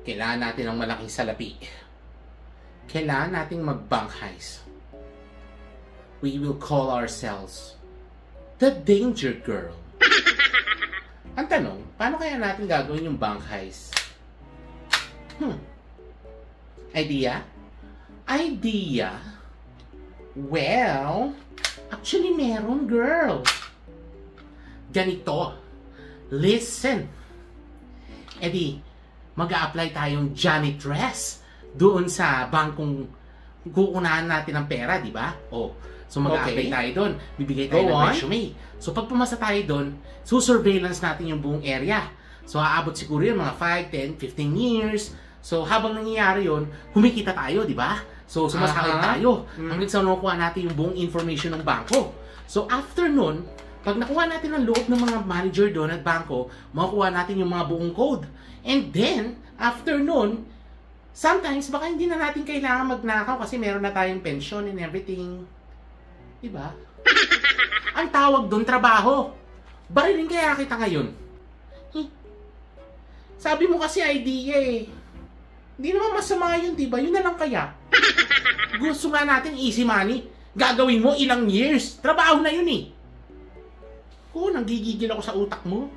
Kailangan natin ng malaking salapi. Kailangan nating mag-bank heist. We will call ourselves the Danger Girl. Ang tanong, paano kaya natin gagawin yung bank heist? Idea? Idea? Well, actually meron, girl. Ganito. Listen. Edi, mag-a-apply tayong janitress doon sa bangkong kukunahan natin ng pera, di ba? Oh, so mag-a-apply tayo doon. Bibigay tayo ng resume. So pag pumasa tayo doon, surveillance natin yung buong area. So aabot siguro yun mga 5, 10, 15 years. So habang nangyayari yun, kumikita tayo, di ba? So sumasakay tayo hanggang sa nakuha natin yung buong information ng bangko. So after nun, pag nakuha natin ang loob ng mga manager doon at bangko, makukuha natin yung mga buong code. And then, after nun, sometimes baka hindi na natin kailangan magnakaw kasi meron na tayong pension and everything. Diba? Ang tawag doon, trabaho. Barilin kaya kita ngayon. Sabi mo kasi idea eh. Hindi naman masama yun, diba? Yun na lang kaya. Gusto nga natin easy money. Gagawin mo ilang years. Trabaho na yun eh. Oo, nanggigigil ako sa utak mo.